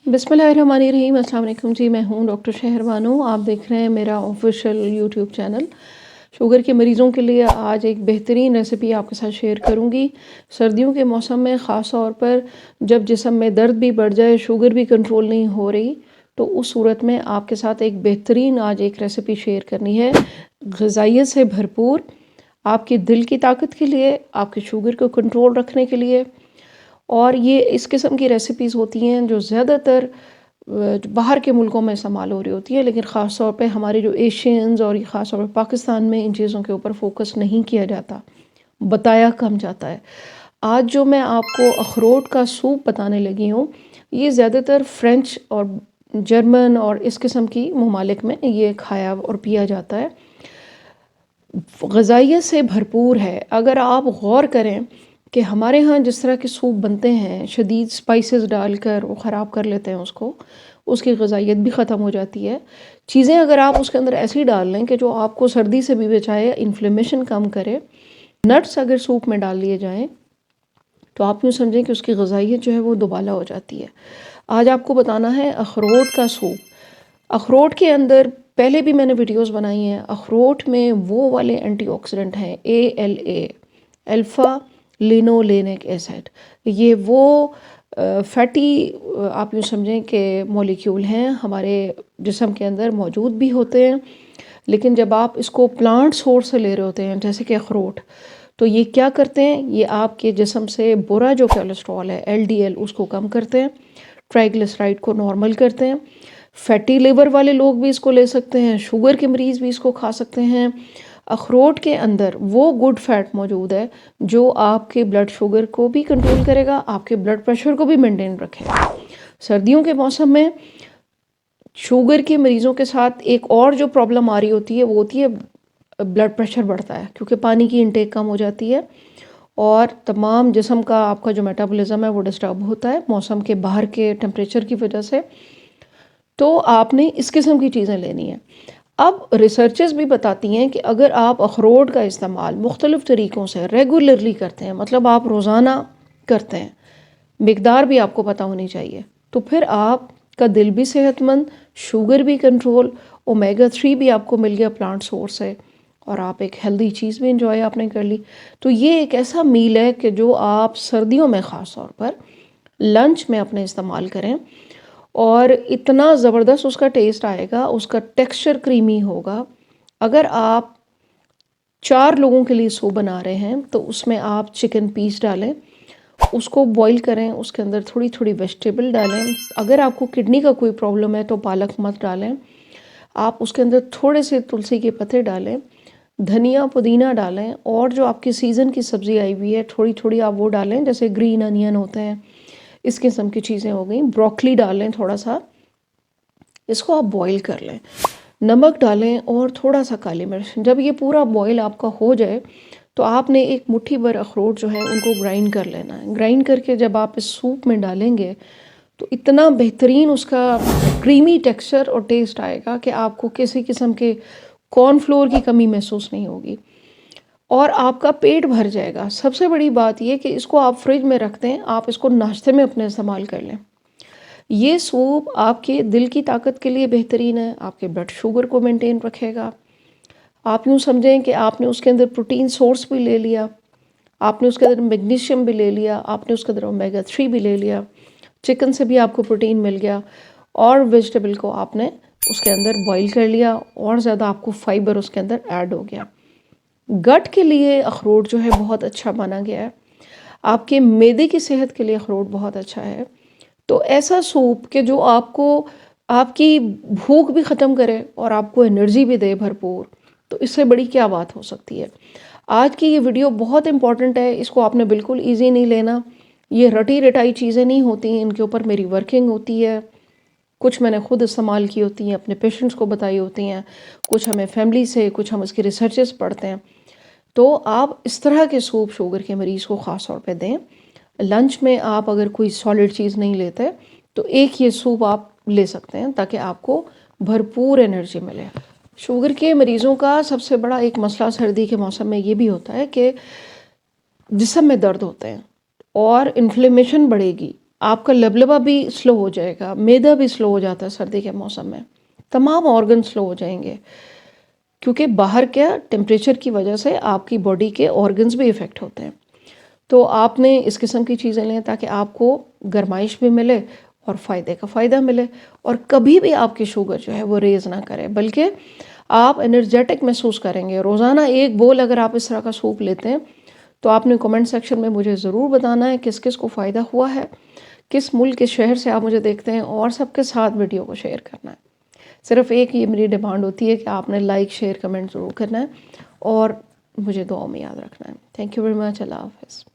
बिस्मिल्लाहिर्रहमानिर्रहीम। अस्सलाम वालेकुम जी, मैं हूँ डॉक्टर शहरबानो। आप देख रहे हैं मेरा ऑफिशियल यूट्यूब चैनल। शुगर के मरीज़ों के लिए आज एक बेहतरीन रेसिपी आपके साथ शेयर करूँगी। सर्दियों के मौसम में ख़ास तौर पर जब जिस्म में दर्द भी बढ़ जाए, शुगर भी कंट्रोल नहीं हो रही, तो उस सूरत में आपके साथ एक बेहतरीन आज एक रेसिपी शेयर करनी है, ग़िज़ाइयत से भरपूर, आपके दिल की ताकत के लिए, आपके शुगर को कंट्रोल रखने के लिए। और ये इस किस्म की रेसिपीज़ होती हैं जो ज़्यादातर बाहर के मुल्कों में इस्तेमाल हो रही होती है, लेकिन ख़ास तौर पे हमारे जो एशियंस और ये ख़ास तौर पे पाकिस्तान में इन चीज़ों के ऊपर फोकस नहीं किया जाता, बताया कम जाता है। आज जो मैं आपको अखरोट का सूप बताने लगी हूँ, ये ज़्यादातर फ़्रेंच और जर्मन और इस किस्म की ममालिक में ये खाया और पिया जाता है। ग़िज़ाइयत से भरपूर है। अगर आप गौर करें कि हमारे यहाँ जिस तरह के सूप बनते हैं, शदीद स्पाइसेस डालकर वो ख़राब कर लेते हैं उसको, उसकी ग़िज़ाइयत भी ख़त्म हो जाती है। चीज़ें अगर आप उसके अंदर ऐसी डाल लें कि जो आपको सर्दी से भी बचाए, इन्फ्लेमेशन कम करे, नट्स अगर सूप में डाल लिए जाएँ, तो आप यूँ समझें कि उसकी ग़िज़ाइयत जो है वो दुबाला हो जाती है। आज आपको बताना है अखरोट का सूप। अखरोट के अंदर पहले भी मैंने वीडियोस बनाई हैं। अखरोट में वो वाले एंटीऑक्सीडेंट हैं ALA, अल्फ़ा लिनोलेनिक एसिड। ये वो फैटी आप यूँ समझें कि मॉलिक्यूल हैं हमारे जिस्म के अंदर मौजूद भी होते हैं, लेकिन जब आप इसको प्लांट सोर्स से ले रहे होते हैं जैसे कि अखरोट, तो ये क्या करते हैं, ये आपके जिस्म से बुरा जो कोलेस्ट्रॉल है LDL उसको कम करते हैं, ट्राइग्लिसराइड को नॉर्मल करते हैं। फैटी लिवर वाले लोग भी इसको ले सकते हैं, शुगर के मरीज़ भी इसको खा सकते हैं। अखरोट के अंदर वो गुड फैट मौजूद है जो आपके ब्लड शुगर को भी कंट्रोल करेगा, आपके ब्लड प्रेशर को भी मेंटेन रखेगा। सर्दियों के मौसम में शुगर के मरीज़ों के साथ एक और जो प्रॉब्लम आ रही होती है वो होती है ब्लड प्रेशर बढ़ता है, क्योंकि पानी की इंटेक कम हो जाती है और तमाम जिस्म का आपका जो मेटाबॉलिज्म है वो डिस्टर्ब होता है मौसम के बाहर के टेम्परेचर की वजह से। तो आपने इस किस्म की चीज़ें लेनी है। अब रिसर्चेस भी बताती हैं कि अगर आप अखरोट का इस्तेमाल मुख्तलिफ़ तरीक़ों से रेगुलरली करते हैं, मतलब आप रोज़ाना करते हैं, मिकदार भी आपको पता होनी चाहिए, तो फिर आपका दिल भी सेहतमंद, शुगर भी कंट्रोल, ओमेगा 3 भी आपको मिल गया प्लांट सोर्स से, और आप एक हेल्दी चीज़ भी इंजॉय आपने कर ली। तो ये एक ऐसा मील है कि जो आप सर्दियों में ख़ास तौर पर लंच में अपने इस्तेमाल करें, और इतना ज़बरदस्त उसका टेस्ट आएगा, उसका टेक्सचर क्रीमी होगा। अगर आप 4 लोगों के लिए सूप बना रहे हैं तो उसमें आप चिकन पीस डालें, उसको बॉईल करें, उसके अंदर थोड़ी थोड़ी वेजिटेबल डालें। अगर आपको किडनी का कोई प्रॉब्लम है तो पालक मत डालें, आप उसके अंदर थोड़े से तुलसी के पत्ते डालें, धनिया पुदीना डालें, और जो आपकी सीज़न की सब्ज़ी आई हुई है थोड़ी थोड़ी आप वो डालें, जैसे ग्रीन अनियन होते हैं, इस किस्म की चीज़ें हो गई। ब्रोकली डालें थोड़ा सा, इसको आप बॉईल कर लें, नमक डालें और थोड़ा सा काली मिर्च। जब ये पूरा बॉईल आपका हो जाए तो आपने एक मुट्ठी भर अखरोट जो है उनको ग्राइंड कर लेना है। ग्राइंड करके जब आप इस सूप में डालेंगे तो इतना बेहतरीन उसका क्रीमी टेक्सचर और टेस्ट आएगा कि आपको किसी किस्म के कॉर्नफ्लोर की कमी महसूस नहीं होगी और आपका पेट भर जाएगा। सबसे बड़ी बात यह कि इसको आप फ्रिज में रख दें, आप इसको नाश्ते में अपने इस्तेमाल कर लें। ये सूप आपके दिल की ताकत के लिए बेहतरीन है, आपके ब्लड शुगर को मेंटेन रखेगा। आप यूँ समझें कि आपने उसके अंदर प्रोटीन सोर्स भी ले लिया, आपने उसके अंदर मैग्नीशियम भी ले लिया, आपने उसके अंदर ओमेगा 3 भी ले लिया, चिकन से भी आपको प्रोटीन मिल गया, और वेजिटेबल को आपने उसके अंदर बॉईल कर लिया, और ज़्यादा आपको फाइबर उसके अंदर ऐड हो गया। गट के लिए अखरोट जो है बहुत अच्छा माना गया है, आपके मैदे की सेहत के लिए अखरोट बहुत अच्छा है। तो ऐसा सूप कि जो आपको आपकी भूख भी ख़त्म करे और आपको एनर्जी भी दे भरपूर, तो इससे बड़ी क्या बात हो सकती है। आज की ये वीडियो बहुत इंपॉर्टेंट है, इसको आपने बिल्कुल इजी नहीं लेना। ये रटी रटाई चीज़ें नहीं होती, इनके ऊपर मेरी वर्किंग होती है, कुछ मैंने खुद इस्तेमाल की होती हैं, अपने पेशेंट्स को बताई होती हैं, कुछ हमें फैमिली से, कुछ हम इसकी रिसर्चेस पढ़ते हैं। तो आप इस तरह के सूप शुगर के मरीज़ को ख़ास तौर पे दें। लंच में आप अगर कोई सॉलिड चीज़ नहीं लेते तो एक ये सूप आप ले सकते हैं ताकि आपको भरपूर एनर्जी मिले। शुगर के मरीज़ों का सबसे बड़ा एक मसला सर्दी के मौसम में ये भी होता है कि जिस्म में दर्द होते हैं और इन्फ्लेमेशन बढ़ेगी। आपका लबलबा भी स्लो हो जाएगा, मैदा भी स्लो हो जाता है सर्दी के मौसम में, तमाम ऑर्गन स्लो हो जाएंगे, क्योंकि बाहर क्या टेम्परेचर की वजह से आपकी बॉडी के ऑर्गन्स भी इफ़ेक्ट होते हैं। तो आपने इस किस्म की चीज़ें लें ताकि आपको गर्माइश भी मिले और फ़ायदे का फ़ायदा मिले, और कभी भी आपकी शुगर जो है वो रेज़ ना करे, बल्कि आप एनर्जेटिक महसूस करेंगे। रोज़ाना एक बोल अगर आप इस तरह का सूप लेते हैं तो आपने कमेंट सेक्शन में मुझे ज़रूर बताना है किस किस को फ़ायदा हुआ है, किस मुल्क किस शहर से आप मुझे देखते हैं, और सबके साथ वीडियो को शेयर करना है। सिर्फ एक ये मेरी डिमांड होती है कि आपने लाइक शेयर कमेंट ज़रूर करना है और मुझे दुआओं में याद रखना है। Thank you very much. अल्लाह हाफ़िज़।